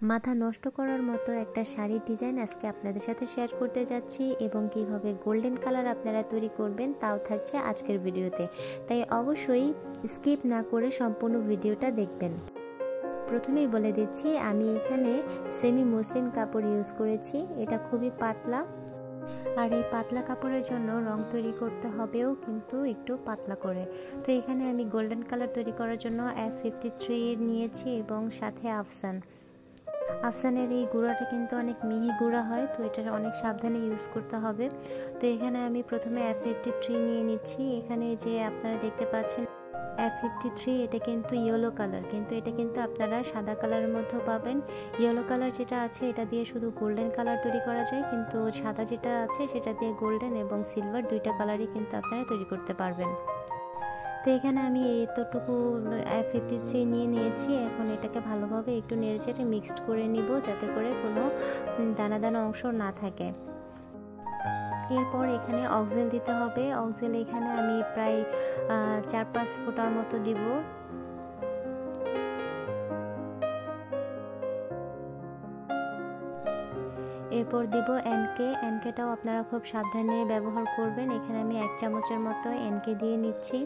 মাথা নষ্ট করার মতো একটা শাড়ির ডিজাইন আজকে আপনাদের সাথে শেয়ার করতে যাচ্ছি এবং কিভাবে গোল্ডেন কালার আপনারা তৈরি করবেন তাও থাকছে আজকের ভিডিওতে, তাই অবশ্যই স্কিপ না করে সম্পূর্ণ ভিডিওটা দেখবেন। প্রথমেই বলে দিচ্ছি, আমি এখানে সেমি মসলিন কাপড় ইউজ করেছি। এটা খুবই পাতলা, আর এই পাতলা কাপড়ের জন্য রং তৈরি করতে হবেও কিন্তু একটু পাতলা করে। তো এখানে আমি গোল্ডেন কালার তৈরি করার জন্য F53 নিয়েছি এবং সাথে আফসানের এই গুঁড়াটা কিন্তু অনেক মিহি গুঁড়া হয়, তো এটা অনেক সাবধানে ইউজ করতে হবে। তো এখানে আমি প্রথমে F53 নিয়ে নিচ্ছি। এখানে যে আপনারা দেখতে পাচ্ছেন F53, এটা কিন্তু ইয়েলো কালার, কিন্তু এটা কিন্তু আপনারা সাদা কালারের মধ্যেও পাবেন। ইয়েলো কালার যেটা আছে এটা দিয়ে শুধু গোল্ডেন কালার তৈরি করা যায়, কিন্তু সাদা যেটা আছে সেটা দিয়ে গোল্ডেন এবং সিলভার দুইটা কালারই কিন্তু আপনারা তৈরি করতে পারবেন। তো এখানে আমি এতটুকু F53 নিয়ে নিয়েছি। এখন এটাকে ভালোভাবে একটু নেড়েচেড়ে মিক্সড করে নিব, যাতে করে কোনো দানা দানা অংশ না থাকে। এরপর এখানে অক্সেল দিতে হবে। অক্সেল এখানে আমি প্রায় 4-5 ফোঁটার মতো দিব। এরপর দিব এনকেটাও আপনারা খুব সাবধানে ব্যবহার করবেন। এখানে আমি 1 চামচের মতো এনকে দিয়ে নিচ্ছি।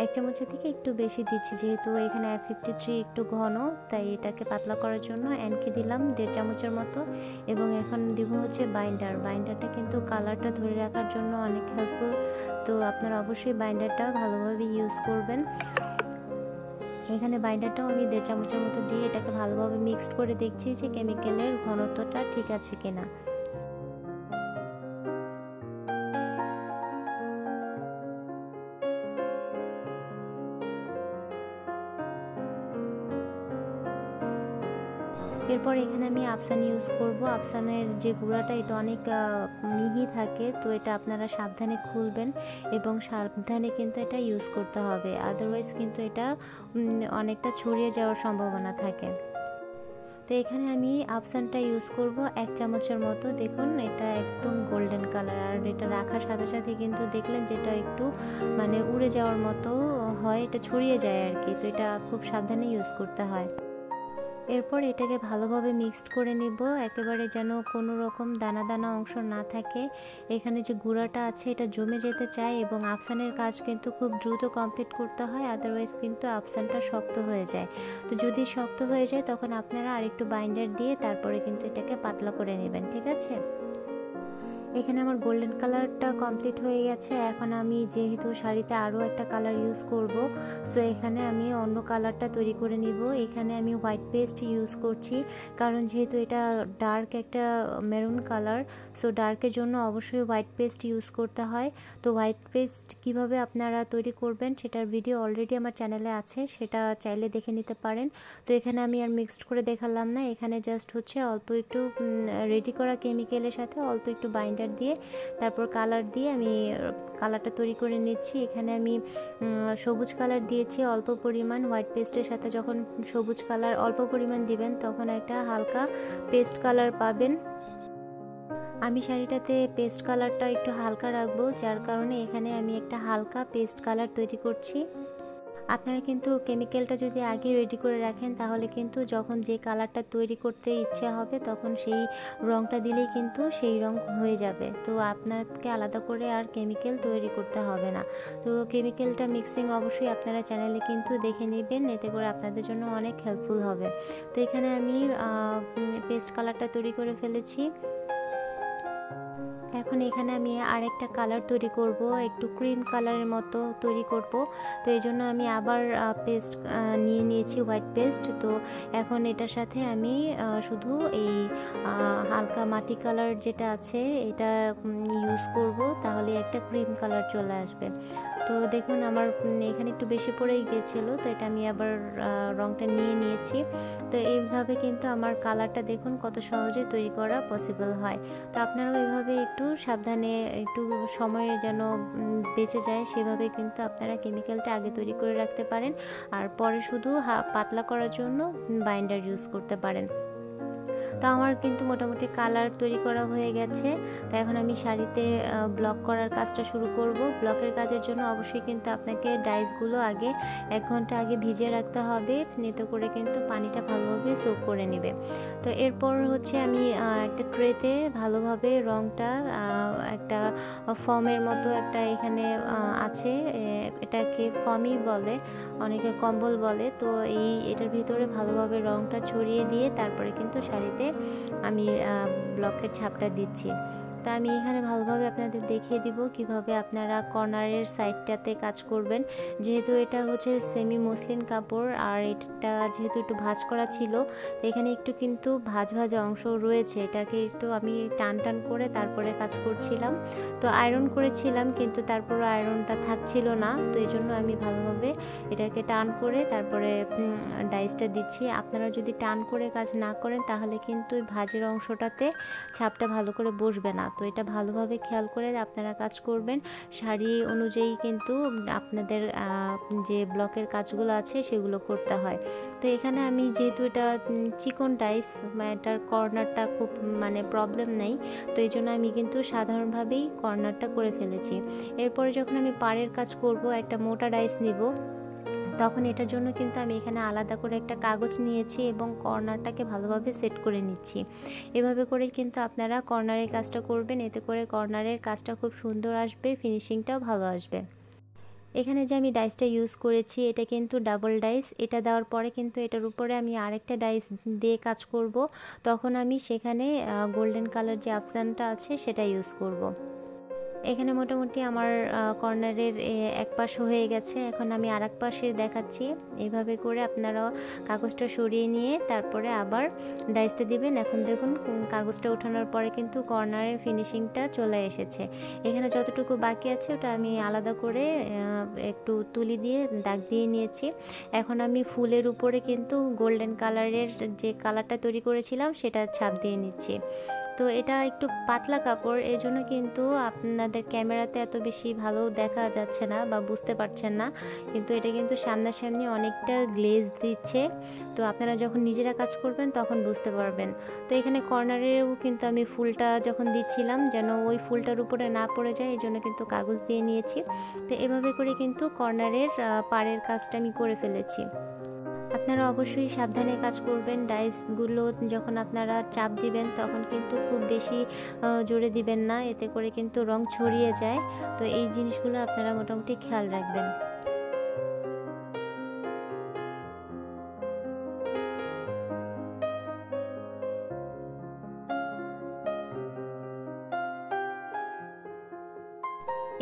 1 চামচের থেকে একটু বেশি দিচ্ছি, যেহেতু এখানে F53 একটু ঘন, তাই এটাকে পাতলা করার জন্য এনকে দিলাম 1.5 চামচের মতো। এবং এখন দিব হচ্ছে বাইন্ডারটা কিন্তু কালারটা ধরে রাখার জন্য অনেক হেল্পফুল, তো আপনারা অবশ্যই বাইন্ডারটা ভালোভাবে ইউজ করবেন। এখানে বাইন্ডারটাও আমি 1.5 চামচের মতো দিয়ে এটাকে ভালোভাবে মিক্সড করে দেখছি যে কেমিক্যালের ঘনত্বটা ঠিক আছে কিনা। এরপর এখানে আমি আফসান ইউজ করব। আফসানের যে গুঁড়াটা এটা অনেক মিহি থাকে, তো এটা আপনারা সাবধানে খুলবেন এবং সাবধানে কিন্তু এটা ইউজ করতে হবে, আদারওয়াইজ কিন্তু এটা অনেকটা ছড়িয়ে যাওয়ার সম্ভাবনা থাকে। তো এখানে আমি আফসানটা ইউজ করব 1 চামচের মতো। দেখুন এটা একদম গোল্ডেন কালার, আর এটা রাখার সাথে সাথে কিন্তু দেখলেন যেটা একটু মানে উড়ে যাওয়ার মতো হয়, এটা ছড়িয়ে যায় আর কি। তো এটা খুব সাবধানে ইউজ করতে হয়। এরপর এটাকে ভালোভাবে মিক্সড করে নিব, একেবারে যেন কোনো রকম দানা দানা অংশ না থাকে। এখানে যে গুঁড়াটা আছে এটা জমে যেতে চায়, এবং আফসানের কাজ কিন্তু খুব দ্রুত কমপ্লিট করতে হয়, আদারওয়াইজ কিন্তু আফসানটা শক্ত হয়ে যায়। তো যদি শক্ত হয়ে যায় তখন আপনারা আরেকটু বাইন্ডার দিয়ে তারপরে কিন্তু এটাকে পাতলা করে নেবেন, ঠিক আছে। এখানে আমার গোল্ডেন কালারটা কমপ্লিট হয়ে গেছে। এখন আমি যেহেতু শাড়িতে আরও একটা কালার ইউজ করব, সো এখানে আমি অন্য কালারটা তৈরি করে নিব। এখানে আমি হোয়াইট পেস্ট ইউজ করছি, কারণ যেহেতু এটা ডার্ক একটা মেরুন কালার, সো ডার্কের জন্য অবশ্যই হোয়াইট পেস্ট ইউজ করতে হয়। তো হোয়াইট পেস্ট কিভাবে আপনারা তৈরি করবেন সেটার ভিডিও অলরেডি আমার চ্যানেলে আছে, সেটা চাইলে দেখে নিতে পারেন। তো এখানে আমি আর মিক্সড করে দেখালাম না, এখানে জাস্ট হচ্ছে অল্প একটু রেডি করা কেমিক্যালের সাথে অল্প একটু বাইন্ডার দিয়ে তারপর কালার দিয়ে আমি কালারটা তৈরি করে নিচ্ছি। এখানে আমি সবুজ কালার দিয়েছি অল্প পরিমাণ। হোয়াইট পেস্টের সাথে যখন সবুজ কালার অল্প পরিমাণ দিবেন তখন একটা হালকা পেস্ট কালার পাবেন। আমি শাড়িটাতে পেস্ট কালারটা একটু হালকা রাখবো, যার কারণে এখানে আমি একটা হালকা পেস্ট কালার তৈরি করছি। আপনারা কিন্তু কেমিক্যালটা যদি আগে রেডি করে রাখেন তাহলে কিন্তু যখন যে কালারটা তৈরি করতে ইচ্ছে হবে তখন সেই রঙটা দিলেই কিন্তু সেই রঙ হয়ে যাবে। তো আপনাকে আলাদা করে আর কেমিক্যাল তৈরি করতে হবে না। তো কেমিক্যালটা মিক্সিং অবশ্যই আপনারা চ্যানেলে কিন্তু দেখে নেবেন, এতে করে আপনাদের জন্য অনেক হেল্পফুল হবে। তো এখানে আমি পেস্ট কালারটা তৈরি করে ফেলেছি। এখন এখানে আমি আরেকটা কালার তৈরি করব, একটু ক্রিম কালারের মতো তৈরি করব। তো এই জন্য আমি আবার পেস্ট নিয়ে নিয়েছি, হোয়াইট পেস্ট। তো এখন এটার সাথে আমি শুধু এই হালকা মাটি কালার যেটা আছে এটা ইউজ করব, তাহলে একটা ক্রিম কালার চলে আসবে। তো দেখুন আমার এখানে একটু বেশি পড়েই গিয়েছিলো, তো এটা আমি আবার রঙটা নিয়ে নিয়েছি। তো এইভাবে কিন্তু আমার কালারটা দেখুন কত সহজে তৈরি করা পসিবল হয়। তো আপনারাও এইভাবে একটু সাবধানে, একটু সময় যেন বেঁচে যায় সেভাবে কিন্তু আপনারা কেমিক্যালটা আগে তৈরি করে রাখতে পারেন, আর পরে শুধু পাতলা করার জন্য বাইন্ডার ইউজ করতে পারেন। তো আমার কিন্তু মোটামুটি কালার তৈরি করা হয়ে গেছে। তো এখন আমি শাড়িতে ব্লক করার কাজটা শুরু করব। ব্লকের কাজের জন্য অবশ্যই কিন্তু আপনাকে ডাইসগুলো আগে 1 ঘন্টা আগে ভিজিয়ে রাখতে হবে, এতে করে কিন্তু পানিটা ভালোভাবে সোক করে নেবে। তো এরপর হচ্ছে আমি একটা ট্রেতে ভালোভাবে রংটা একটা ফর্মের মতো একটা এখানে আছে, এটাকে ফর্মই বলে, অনেকে কম্বল বলে। তো এটার ভিতরে ভালোভাবে রংটা ছড়িয়ে দিয়ে তারপরে কিন্তু শাড়িতে আমি ব্লকের ছাপটা দিচ্ছি। তা আমি এখানে ভালোভাবে আপনাদের দেখিয়ে দিব কিভাবে আপনারা কর্নারের সাইডটাতে কাজ করবেন। যেহেতু এটা হচ্ছে সেমি মসলিন কাপড় আর এটা যেহেতু একটু ভাঁজ করা ছিল, তো এখানে একটু কিন্তু ভাঁজ অংশ রয়েছে, এটাকে একটু আমি টান করে তারপরে কাজ করছিলাম। তো আয়রন করেছিলাম কিন্তু তারপরে আয়রনটা থাকছিল না, তো এই জন্য আমি ভালোভাবে এটাকে টান করে তারপরে ডাইসটা দিচ্ছি। আপনারা যদি টান করে কাজ না করেন তাহলে কিন্তু ভাঁজের অংশটাতে ছাপটা ভালো করে বসবে না। তো এটা ভালোভাবে খেয়াল করে আপনারা কাজ করবেন। শাড়ি অনুযায়ী কিন্তু আপনাদের যে ব্লকের কাজগুলো আছে সেগুলো করতে হয়। তো এখানে আমি যেহেতু এটা চিকন ডাইস, এটার কর্নারটা খুব প্রবলেম নেই, তো এই জন্য আমি কিন্তু সাধারণভাবেই কর্নারটা করে ফেলেছি। এরপরে যখন আমি পাড়ের কাজ করব, একটা মোটা ডাইস নিব, তখন এটার জন্য কিন্তু আমি এখানে আলাদা করে একটা কাগজ নিয়েছি এবং কর্নারটাকে ভালোভাবে সেট করে নিচ্ছি। এভাবে করে কিন্তু আপনারা কর্নারের কাজটা করবেন, এতে করে কর্নারের কাজটা খুব সুন্দর আসবে, ফিনিশিংটাও ভালো আসবে। এখানে যে আমি ডাইসটা ইউজ করেছি এটা কিন্তু ডাবল ডাইস। এটা দেওয়ার পরে কিন্তু এটার উপরে আমি আরেকটা ডাইস দিয়ে কাজ করব, তখন আমি সেখানে গোল্ডেন কালার যে আফসানটা আছে সেটা ইউজ করব। এখানে মোটামুটি আমার কর্নারের এক পাশ হয়ে গেছে, এখন আমি আরেক পাশে দেখাচ্ছি। এইভাবে করে আপনারা কাগজটা সরিয়ে নিয়ে তারপরে আবার ডাইসটা দিবেন। এখন দেখুন কাগজটা ওঠানোর পরে কিন্তু কর্নারের ফিনিশিংটা চলে এসেছে। এখানে যতটুকু বাকি আছে ওটা আমি আলাদা করে একটু তুলি দিয়ে দাগ দিয়ে নিয়েছি। এখন আমি ফুলের উপরে কিন্তু গোল্ডেন কালারের যে কালারটা তৈরি করেছিলাম সেটা ছাপ দিয়ে নিচ্ছি। তো এটা একটু পাতলা কাপড়, এই জন্য কিন্তু আপনাদের ক্যামেরাতে এত বেশি ভালো দেখা যাচ্ছে না বা বুঝতে পারছেন না, কিন্তু এটা কিন্তু সামনাসামনি অনেকটা গ্লেজ দিচ্ছে। তো আপনারা যখন নিজেরা কাজ করবেন তখন বুঝতে পারবেন। তো এখানে কর্নারেও কিন্তু আমি ফুলটা যখন দিচ্ছিলাম যেন ওই ফুলটার উপরে না পড়ে যায়, এই জন্য কিন্তু কাগজ দিয়ে নিয়েছি। তো এভাবে করে কিন্তু কর্নারের পাড়ের কাজটা আমি করে ফেলেছি। আপনারা অবশ্যই সাবধানে কাজ করবেন। ডাইসগুলো যখন আপনারা চাপ দিবেন তখন কিন্তু খুব বেশি জোরে দিবেন না, এতে করে কিন্তু রং ছড়িয়ে যায়। তো এই জিনিসগুলো আপনারা মোটামুটি খেয়াল রাখবেন।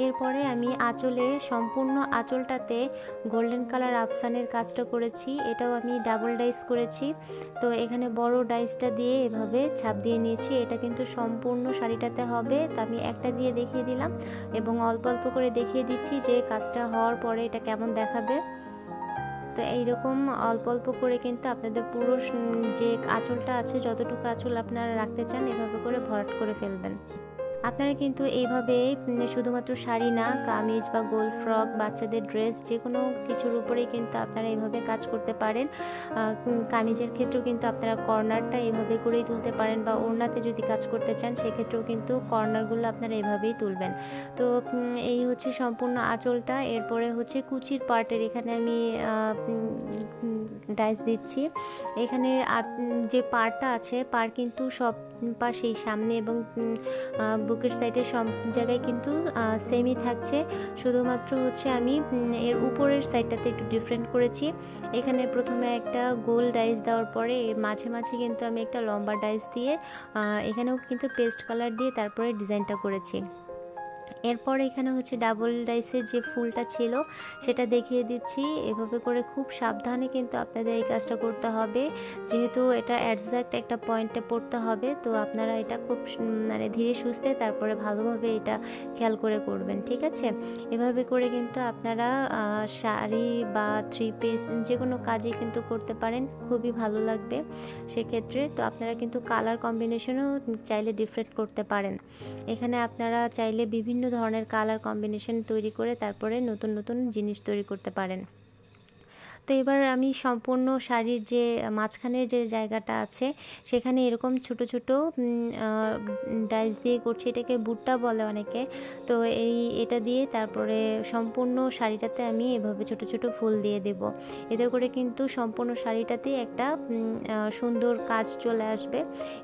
এরপরে আমি আঁচলে সম্পূর্ণ আঁচলটাতে গোল্ডেন কালার আফসানের কাজটা করেছি, এটাও আমি ডাবল ডাইস করেছি। তো এখানে বড় ডাইসটা দিয়ে এভাবে ছাপ দিয়ে নিয়েছি, এটা কিন্তু সম্পূর্ণ শাড়িটাতে হবে। তো আমি একটা দিয়ে দেখিয়ে দিলাম এবং অল্প অল্প করে দেখিয়ে দিচ্ছি যে কাজটা হওয়ার পরে এটা কেমন দেখাবে। তো এইরকম অল্প অল্প করে কিন্তু আপনাদের পুরো যে আঁচলটা আছে, যতটুকু আঁচল আপনারা রাখতে চান এভাবে করে ভরাট করে ফেলবেন। আপনারা কিন্তু এইভাবে শুধুমাত্র শাড়ি না, কামিজ বা গোল ফ্রক, বাচ্চাদের ড্রেস, যে কোনো কিছুর উপরেই কিন্তু আপনারা এইভাবে কাজ করতে পারেন। কামিজের ক্ষেত্রেও কিন্তু আপনারা কর্নারটা এইভাবে করেই তুলতে পারেন, বা ওড়নাতে যদি কাজ করতে চান সেক্ষেত্রেও কিন্তু কর্নারগুলো আপনারা এইভাবেই তুলবেন। তো এই হচ্ছে সম্পূর্ণ আঁচলটা। এরপরে হচ্ছে কুচির পার্টের এখানে আমি ডাইস দিচ্ছি। এখানে যে পাড়টা আছে, পাড় কিন্তু সব পাশেই সামনে এবং বুকের সাইডে সব জায়গায় কিন্তু সেমই থাকছে, শুধুমাত্র হচ্ছে আমি এর উপরের সাইডটাতে একটু ডিফারেন্ট করেছি। এখানে প্রথমে একটা গোল ডাইস দেওয়ার পরে মাঝে মাঝে কিন্তু আমি একটা লম্বা ডাইস দিয়ে এখানেও কিন্তু পেস্ট কালার দিয়ে তারপরে ডিজাইনটা করেছি। এরপর এখানে হচ্ছে ডাবল ডাইসের যে ফুলটা ছিল সেটা দেখিয়ে দিচ্ছি। এভাবে করে খুব সাবধানে কিন্তু আপনাদের এই কাজটা করতে হবে, যেহেতু এটা একজ্যাক্ট একটা পয়েন্টে পড়তে হবে। তো আপনারা এটা খুব ধীরে সুস্থে তারপরে ভালোভাবে এটা খেয়াল করে করবেন, ঠিক আছে? এভাবে করে কিন্তু আপনারা শাড়ি বা 3 পিস যে কোনো কাজই কিন্তু করতে পারেন, খুবই ভালো লাগবে সেক্ষেত্রে। তো আপনারা কিন্তু কালার কম্বিনেশনও চাইলে ডিফারেন্ট করতে পারেন। এখানে আপনারা চাইলে বিভিন্ন ধরনের কালার কম্বিনেশন তৈরি করে তারপরে নতুন নতুন জিনিস তৈরি করতে পারেন। তো এবার আমি সম্পূর্ণ শাড়ির যে মাঝখানের যে জায়গাটা আছে সেখানে এরকম ছোট ছোট ডাইস দিয়ে করছি, এটাকে বুট্টা বলে অনেকে। তো এটা দিয়ে তারপরে সম্পূর্ণ শাড়িটাতে আমি এভাবে ছোট ছোট ফুল দিয়ে দেব। এতে করে কিন্তু সম্পূর্ণ শাড়িটাতে একটা সুন্দর কাজ চলে আসবে।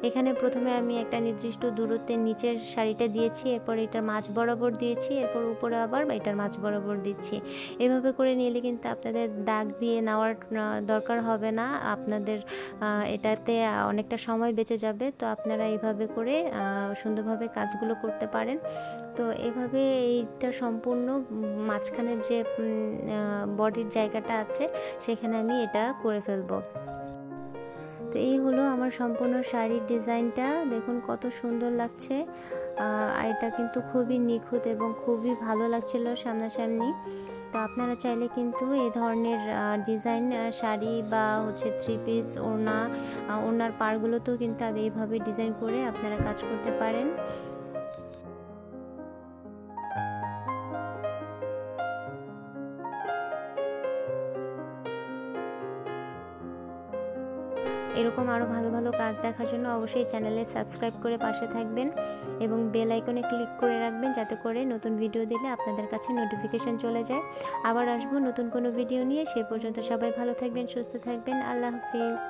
এখানে প্রথমে আমি একটা নির্দিষ্ট দূরত্বের নিচের শাড়িটা দিয়েছি, এরপর এটার মাঝ বরাবর দিয়েছি, এরপর উপরে আবার এটার মাঝ বরাবর দিচ্ছি। এভাবে করে নিলে কিন্তু আপনাদের দাগ দিয়ে নেওয়ার দরকার হবে না, আপনাদের এটাতে অনেকটা সময় বেঁচে যাবে। তো আপনারা এইভাবে করে সুন্দরভাবে কাজগুলো করতে পারেন। তো এভাবে এইটা সম্পূর্ণ মাঝখানের যে বডির জায়গাটা আছে সেখানে আমি এটা করে ফেলবো। তো এই হলো আমার সম্পূর্ণ শাড়ির ডিজাইনটা, দেখুন কত সুন্দর লাগছে। এটা কিন্তু খুবই নিখুঁত এবং খুবই ভালো লাগছিল সামনাসামনি। তো আপনারা চাইলে কিন্তু এই ধরনের ডিজাইন শাড়ি বা হচ্ছে 3 পিস ওড়নার পাড়গুলোতেও কিন্তু এইভাবে ডিজাইন করে আপনারা কাজ করতে পারেন। এরকম আরও ভালো ভালো কাজ দেখার জন্য অবশ্যই চ্যানেলে সাবস্ক্রাইব করে পাশে থাকবেন এবং বেল আইকনে ক্লিক করে রাখবেন, যাতে করে নতুন ভিডিও দিলে আপনাদের কাছে নোটিফিকেশন চলে যায়। আবার আসবো নতুন কোনো ভিডিও নিয়ে। সে পর্যন্ত সবাই ভালো থাকবেন, সুস্থ থাকবেন। আল্লাহ হাফেজ।